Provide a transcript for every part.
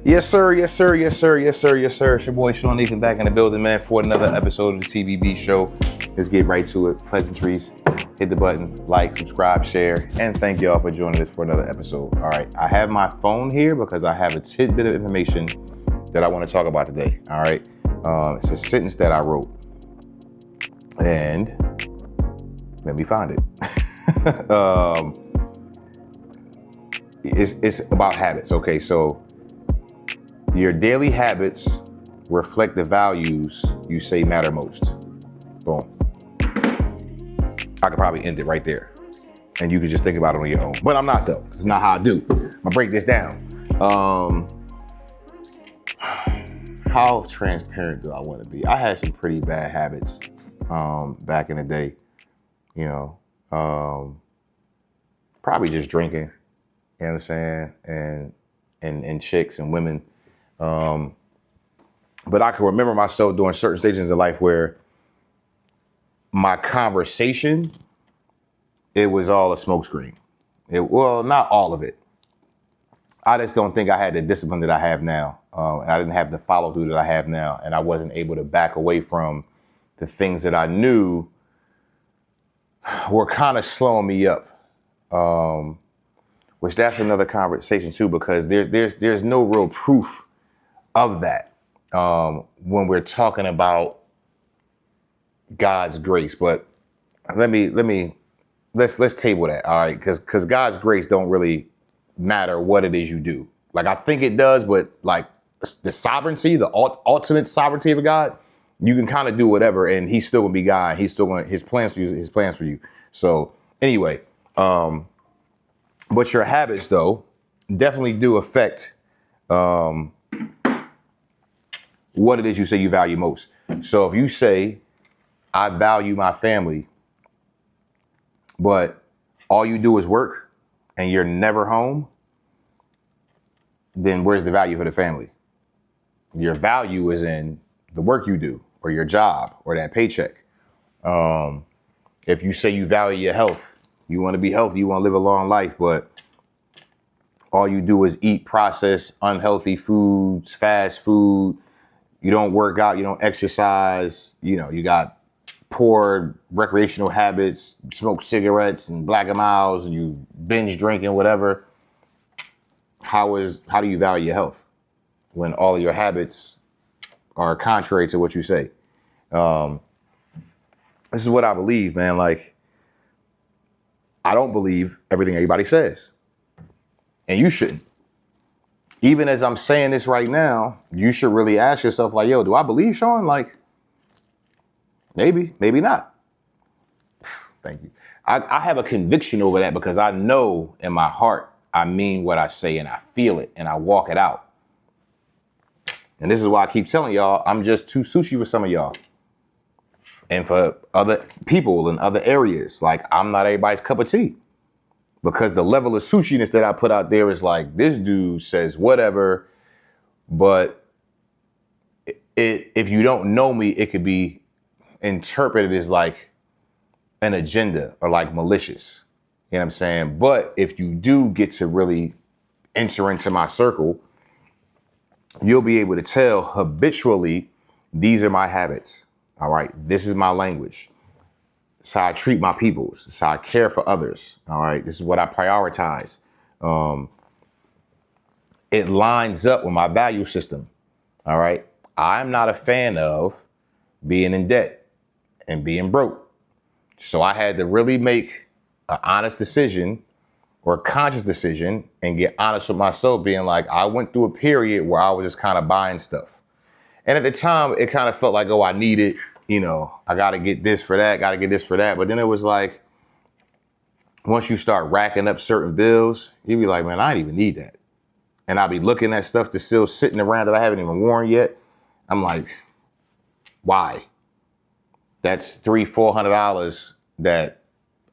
Yes, sir. Yes, sir. Yes, sir. Yes, sir. Yes, sir. It's your boy Sean Nathan back in the building, man, for another episode of the TBB Show. Let's get right to it. Pleasantries. Hit the button, like, subscribe, share, and thank y'all for joining us for another episode. All right. I have my phone here because I have a tidbit of information that I want to talk about today. All right. It's a sentence that I wrote. And let me find it. It's about habits. Okay. So your daily habits reflect the values you say matter most. Boom. I could probably end it right there. And you could just think about it on your own. But I'm not though. It's not how I do. I'm gonna break this down. How transparent do I want to be? I had some pretty bad habits back in the day. You know, probably just drinking. You know what I'm saying? And chicks and women. But I can remember myself during certain stages of life where my conversation, it was all a smokescreen. Well, not all of it. I just don't think I had the discipline that I have now. And I didn't have the follow through that I have now. And I wasn't able to back away from the things that I knew were kind of slowing me up. Which that's another conversation too, because there's no real proof of that when we're talking about God's grace. But let's table that, all right? Because God's grace don't really matter what it is you do. Like I think it does, but like the sovereignty, the ultimate sovereignty of God, you can kind of do whatever, and He's still gonna be God. He's still gonna His plans for you. So anyway, but your habits though definitely do affect what it is you say you value most. So if you say, I value my family, but all you do is work and you're never home, then where's the value for the family? Your value is in the work you do or your job or that paycheck. If you say you value your health, you want to be healthy, you want to live a long life, but all you do is eat processed, unhealthy foods, fast food. You don't work out, you don't exercise, you got poor recreational habits, you smoke cigarettes and Black and Milds, and you binge drinking, whatever. How do you value your health when all of your habits are contrary to what you say? This is what I believe, man. Like, I don't believe everything everybody says. And you shouldn't. Even as I'm saying this right now, you should really ask yourself, like, yo, do I believe Sean? Like, maybe not. Thank you. I have a conviction over that because I know in my heart, I mean what I say and I feel it and I walk it out. And this is why I keep telling y'all, I'm just too sushi for some of y'all. And for other people in other areas, like I'm not everybody's cup of tea. Because the level of sushiness that I put out there is like, this dude says whatever, but if you don't know me, it could be interpreted as like an agenda or like malicious. You know what I'm saying? But if you do get to really enter into my circle, you'll be able to tell habitually, these are my habits. All right. This is my language. It's how I treat my peoples. It's how I care for others. All right. This is what I prioritize. It lines up with my value system. All right. I'm not a fan of being in debt and being broke. So I had to really make an honest decision or a conscious decision and get honest with myself, being like, I went through a period where I was just kind of buying stuff. And at the time, it kind of felt like, oh, I need it. I got to get this for that, got to get this for that. But then it was like, once you start racking up certain bills, you be like, man, I didn't even need that. And I'll be looking at stuff that's still sitting around that I haven't even worn yet. I'm like, why? That's $300-400 that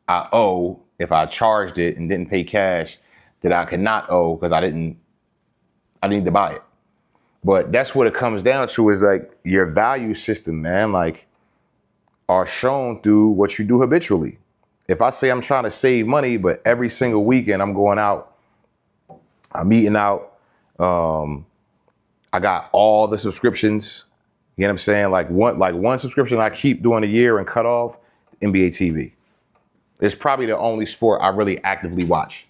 I owe if I charged it and didn't pay cash that I could not owe because I need to buy it. But that's what it comes down to, is like your value system, man, like are shown through what you do habitually. If I say I'm trying to save money, but every single weekend I'm going out, I'm eating out, I got all the subscriptions. You know what I'm saying? Like one subscription I keep during the year and cut off, NBA TV. It's probably the only sport I really actively watch,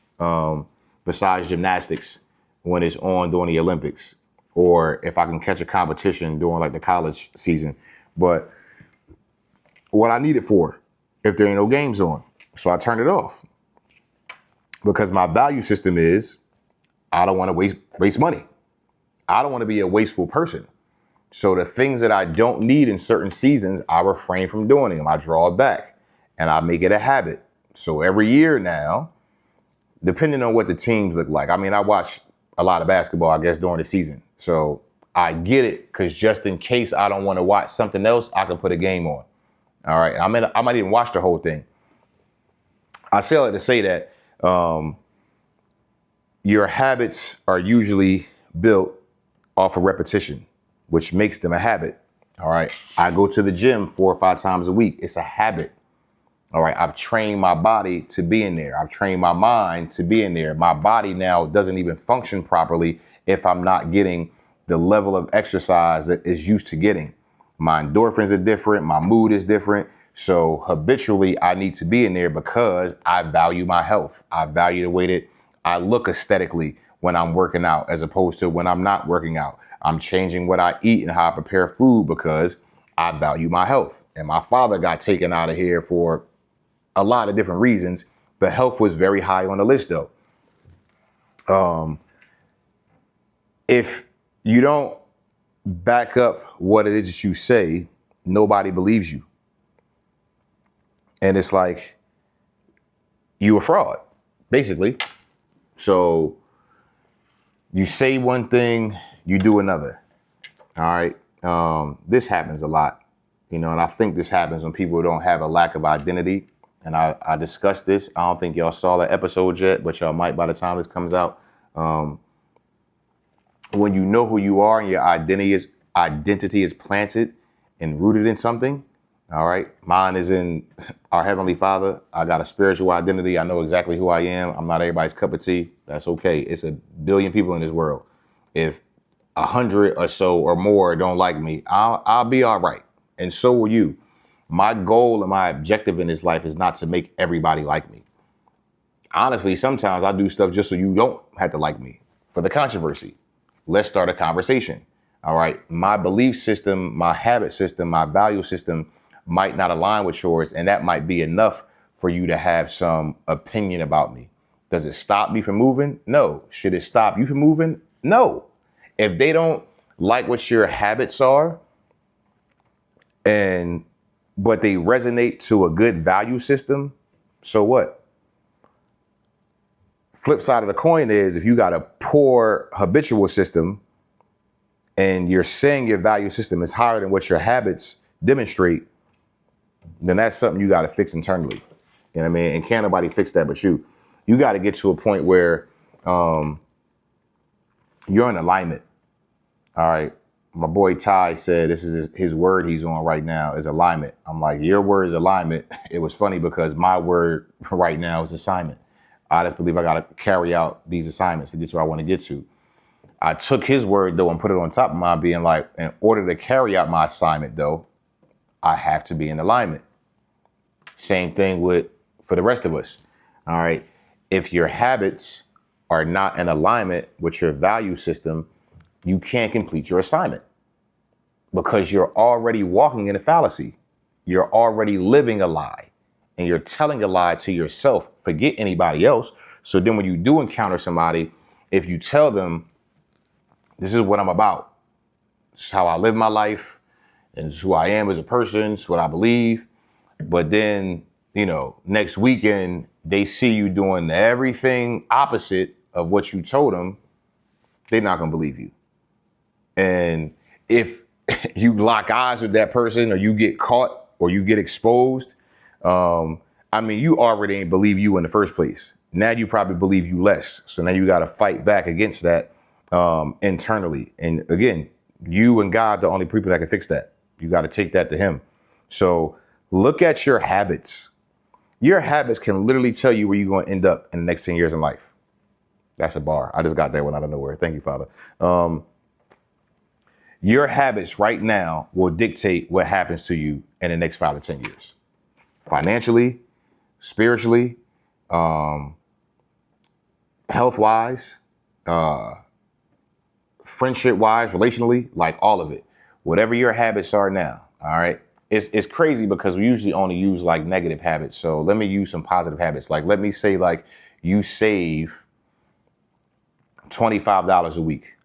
besides gymnastics when it's on during the Olympics, or if I can catch a competition during like the college season. But what I need it for, if there ain't no games on. So I turn it off because my value system is I don't want to waste money. I don't want to be a wasteful person. So the things that I don't need in certain seasons, I refrain from doing them. I draw it back and I make it a habit. So every year now, depending on what the teams look like. I mean, I watch a lot of basketball, I guess, during the season. So I get it, because just in case I don't want to watch something else, I can put a game on. All right. I might even watch the whole thing. I say all that to say that your habits are usually built off of repetition, which makes them a habit. All right. I go to the gym 4 or 5 times a week. It's a habit. All right. I've trained my body to be in there. I've trained my mind to be in there. My body now doesn't even function properly if I'm not getting the level of exercise that is used to getting. My endorphins are different. My mood is different. So habitually, I need to be in there because I value my health. I value the way that I look aesthetically when I'm working out, as opposed to when I'm not working out. I'm changing what I eat and how I prepare food because I value my health. And my father got taken out of here for a lot of different reasons, but health was very high on the list though. If you don't back up what it is that you say, nobody believes you. And it's like you a fraud, basically. So you say one thing, you do another. All right. This happens a lot, and I think this happens when people don't have a lack of identity. And I discussed this. I don't think y'all saw that episode yet, but y'all might by the time this comes out. When you know who you are and your identity is planted and rooted in something. All right. Mine is in our Heavenly Father. I got a spiritual identity. I know exactly who I am. I'm not everybody's cup of tea. That's okay. It's 1 billion people in this world. If 100 or so or more don't like me, I'll be all right. And so will you. My goal and my objective in this life is not to make everybody like me. Honestly, sometimes I do stuff just so you don't have to like me, for the controversy. Let's start a conversation. All right. My belief system, my habit system, my value system might not align with yours. And that might be enough for you to have some opinion about me. Does it stop me from moving? No. Should it stop you from moving? No. If they don't like what your habits are, but they resonate to a good value system, so what? Flip side of the coin is, if you got a poor habitual system and you're saying your value system is higher than what your habits demonstrate, then that's something you got to fix internally. You know what I mean? And can't nobody fix that but you. You got to get to a point where you're in alignment. All right. My boy Ty said this is his word he's on right now is alignment. I'm like, your word is alignment. It was funny because my word right now is assignment. I just believe I got to carry out these assignments to get to where I want to get to. I took his word, though, and put it on top of mine, being like, in order to carry out my assignment, though, I have to be in alignment. Same thing for the rest of us. All right. If your habits are not in alignment with your value system, you can't complete your assignment because you're already walking in a fallacy. You're already living a lie and you're telling a lie to yourself. Forget anybody else. So then when you do encounter somebody, if you tell them, this is what I'm about, this is how I live my life, and this is who I am as a person, this is what I believe. But then, next weekend, they see you doing everything opposite of what you told them, they're not going to believe you. And if you lock eyes with that person or you get caught or you get exposed, you already ain't believe you in the first place. Now you probably believe you less. So now you got to fight back against that internally. And again, you and God, the only people that can fix that. You got to take that to him. So look at your habits. Your habits can literally tell you where you're going to end up in the next 10 years in life. That's a bar. I just got that one out of nowhere. Thank you, Father. Your habits right now will dictate what happens to you in the next 5 to 10 years. Financially, spiritually, health-wise, friendship-wise, relationally, like all of it. Whatever your habits are now, all right? It's crazy because we usually only use like negative habits. So let me use some positive habits. Like, let me say like you save $25 a week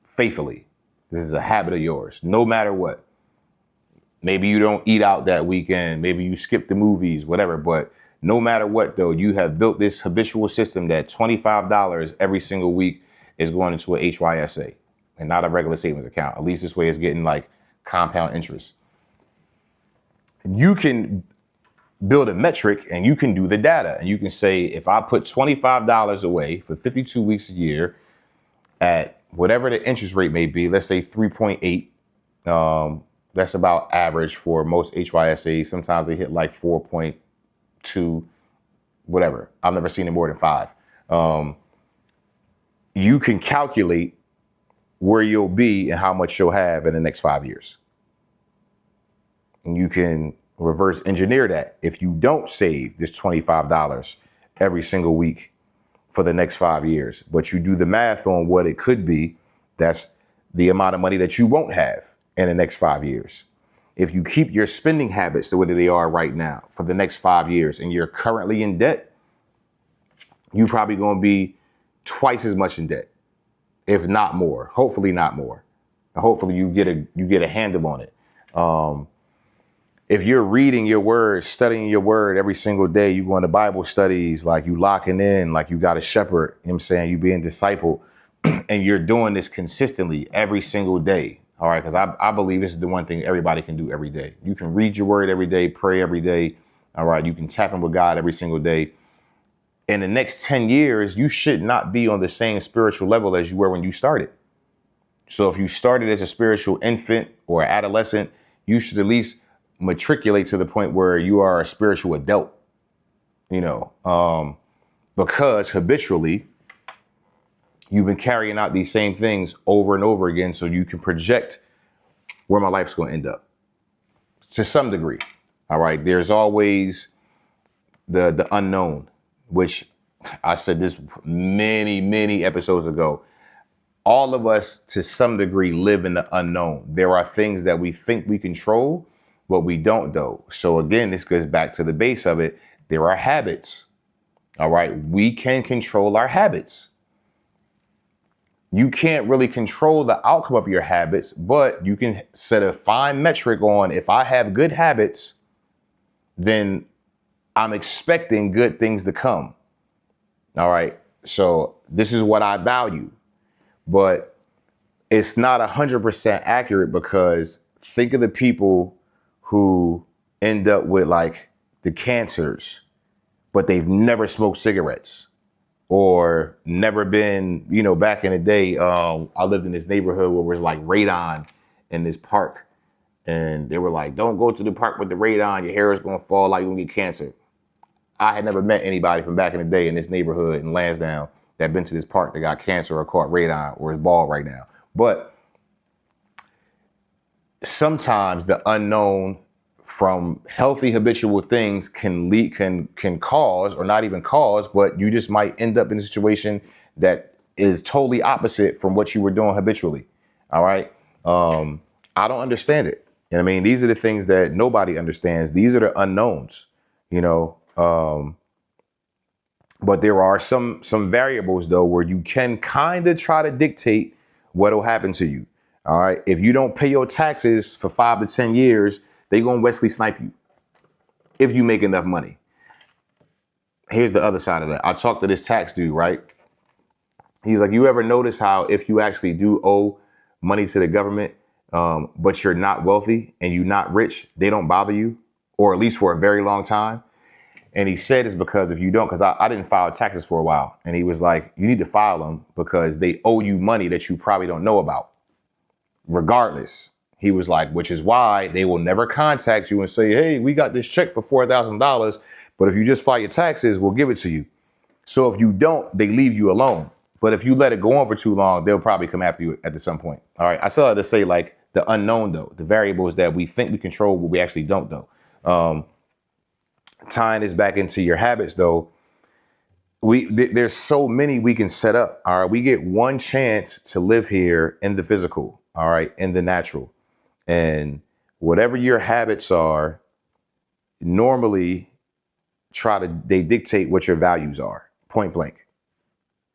faithfully. This is a habit of yours, no matter what. Maybe you don't eat out that weekend. Maybe you skip the movies, whatever. But no matter what, though, you have built this habitual system that $25 every single week is going into a HYSA and not a regular savings account. At least this way it's getting like compound interest. You can build a metric and you can do the data. And you can say, if I put $25 away for 52 weeks a year at whatever the interest rate may be, let's say 3.8, that's about average for most HYSAs. Sometimes they hit like 4.2, whatever. I've never seen it more than 5. You can calculate where you'll be and how much you'll have in the next 5 years. And you can reverse engineer that. If you don't save this $25 every single week for the next 5 years, but you do the math on what it could be, that's the amount of money that you won't have in the next 5 years. If you keep your spending habits the way that they are right now for the next 5 years and you're currently in debt, you're probably going to be twice as much in debt, if not more. Hopefully not more. And hopefully you get a handle on it. If you're reading your word, studying your word every single day, you going to Bible studies, like you locking in, like you got a shepherd, you know what I'm saying? You being discipled and you're doing this consistently every single day. All right. Because I believe this is the one thing everybody can do every day. You can read your word every day, pray every day. All right. You can tap in with God every single day. In the next 10 years, you should not be on the same spiritual level as you were when you started. So if you started as a spiritual infant or adolescent, you should at least matriculate to the point where you are a spiritual adult, because habitually you've been carrying out these same things over and over again. So you can project where my life's going to end up to some degree. All right. There's always the unknown, which I said this many, many episodes ago. All of us to some degree live in the unknown. There are things that we think we control, but we don't though. So again, this goes back to the base of it. There are habits. All right. We can control our habits. You can't really control the outcome of your habits, but you can set a fine metric on, if I have good habits, then I'm expecting good things to come. All right. So this is what I value, but it's not 100% accurate, because think of the people who end up with like the cancers, but they've never smoked cigarettes or never been, back in the day. I lived in this neighborhood where it was like radon in this park. And they were like, don't go to the park with the radon. Your hair is going to fall out. You're going to get cancer. I had never met anybody from back in the day in this neighborhood in Lansdowne that been to this park that got cancer or caught radon or is bald right now. But sometimes the unknown from healthy habitual things can lead, can cause, or not even cause, but you just might end up in a situation that is totally opposite from what you were doing habitually. All right. I don't understand it. And I mean, these are the things that nobody understands. These are the unknowns, but there are some variables though, where you can kind of try to dictate what will happen to you. All right. If you don't pay your taxes for 5 to 10 years, they're going to Wesley snipe you if you make enough money. Here's the other side of that. I talked to this tax dude, right? He's like, you ever notice how if you actually do owe money to the government, but you're not wealthy and you're not rich, they don't bother you, or at least for a very long time? And he said it's because if you don't, because I didn't file taxes for a while. And he was like, you need to file them because they owe you money that you probably don't know about. Regardless, he was like, which is why they will never contact you and say, hey, we got this check for $4,000. But if you just file your taxes, we'll give it to you. So if you don't, they leave you alone. But if you let it go on for too long, they'll probably come after you at some point. All right. I still have to say, like, the unknown, though, the variables that we think we control, but we actually don't, though. Tying this back into your habits, though, there's so many we can set up. All right. We get one chance to live here in the physical. All right. In the natural. And whatever your habits are, normally they dictate what your values are. Point blank.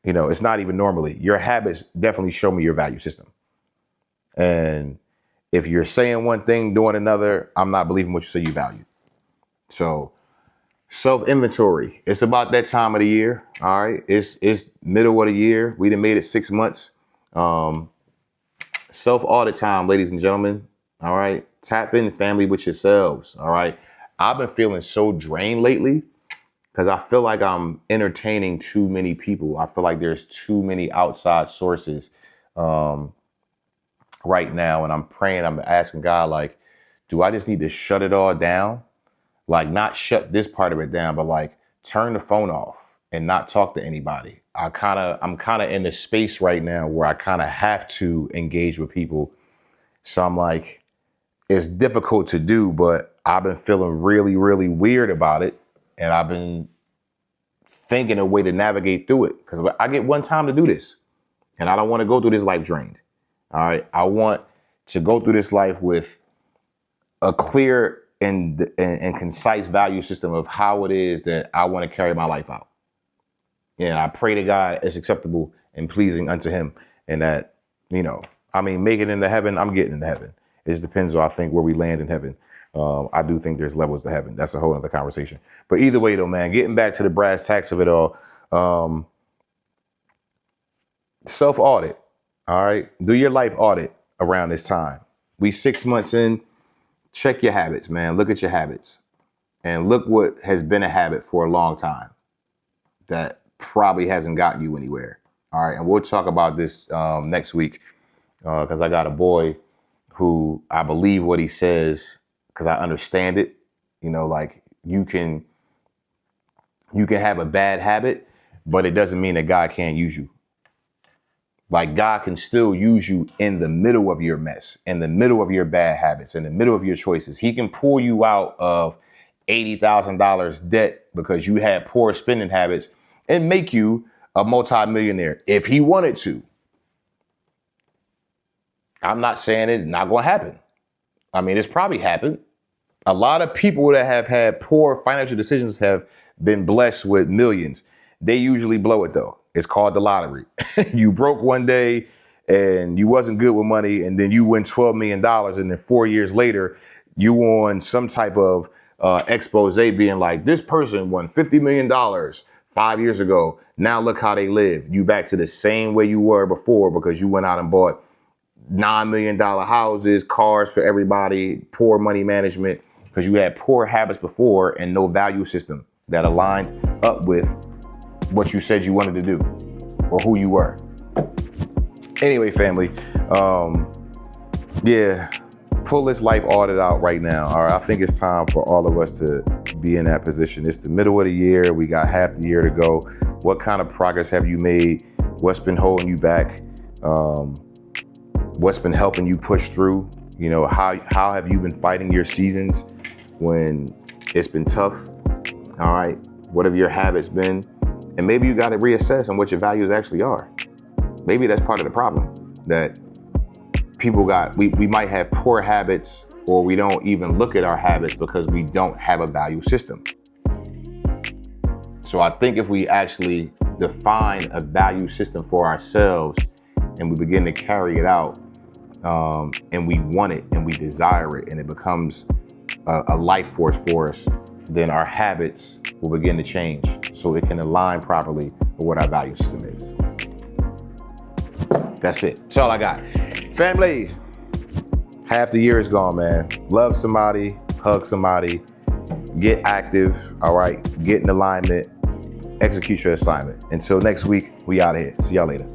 You know, it's not even normally. Your habits definitely show me your value system. And if you're saying one thing, doing another, I'm not believing what you say you value. So self-inventory. It's about that time of the year. All right. It's middle of the year. We done made it 6 months. Self-audit time, ladies and gentlemen. All right. Tap in family with yourselves. All right. I've been feeling so drained lately because I feel like I'm entertaining too many people. I feel like there's too many outside sources right now. And I'm praying, I'm asking God, like, do I just need to shut it all down? Like, not shut this part of it down, but like turn the phone off and not talk to anybody. I'm kind of in the space right now where I kind of have to engage with people. So I'm like, it's difficult to do, but I've been feeling really, really weird about it. And I've been thinking a way to navigate through it because I get one time to do this and I don't want to go through this life drained. All right. I want to go through this life with a clear and concise value system of how it is that I want to carry my life out. And I pray to God it's acceptable and pleasing unto him. And that, you know, I mean, make it into heaven. I'm getting into heaven. It just depends on, I think, where we land in heaven. I do think there's levels to heaven. That's a whole other conversation. But either way, though, man, getting back to the brass tacks of it all, self-audit. All right. Do your life audit around this time. We 6 months in. Check your habits, man. Look at your habits and look what has been a habit for a long time that probably hasn't got you anywhere. All right. And we'll talk about this next week because I got a boy who I believe what he says because I understand it. You know, like you can have a bad habit, but it doesn't mean that God can't use you. Like God can still use you in the middle of your mess, in the middle of your bad habits, in the middle of your choices. He can pull you out of $80,000 debt because you had poor spending habits and make you a multimillionaire if he wanted to. I'm not saying it's not going to happen. I mean, it's probably happened. A lot of people that have had poor financial decisions have been blessed with millions. They usually blow it, though. It's called the lottery. You broke one day and you wasn't good with money, and then you win $12 million. And then 4 years later, you on some type of expose being like, this person won $50 million 5 years ago. Now look how they live. You back to the same way you were before because you went out and bought $9 million houses, cars for everybody, poor money management, because you had poor habits before and no value system that aligned up with what you said you wanted to do or who you were. Anyway, family, yeah, pull this life audit out right now. All right, I think it's time for all of us to be in that position. It's the middle of the year. We got half the year to go. What kind of progress have you made? What's been holding you back? What's been helping you push through? You know, how have you been fighting your seasons when it's been tough? All right, what have your habits been? And maybe you got to reassess on what your values actually are. Maybe that's part of the problem that people got. We might have poor habits, or we don't even look at our habits because we don't have a value system. So I think if we actually define a value system for ourselves and we begin to carry it out, and we want it and we desire it and it becomes a life force for us, then our habits will begin to change so it can align properly with what our value system is. That's it. That's all I got. Family, half the year is gone, man. Love somebody, hug somebody, get active, all right? Get in alignment, execute your assignment. Until next week, we out of here. See y'all later.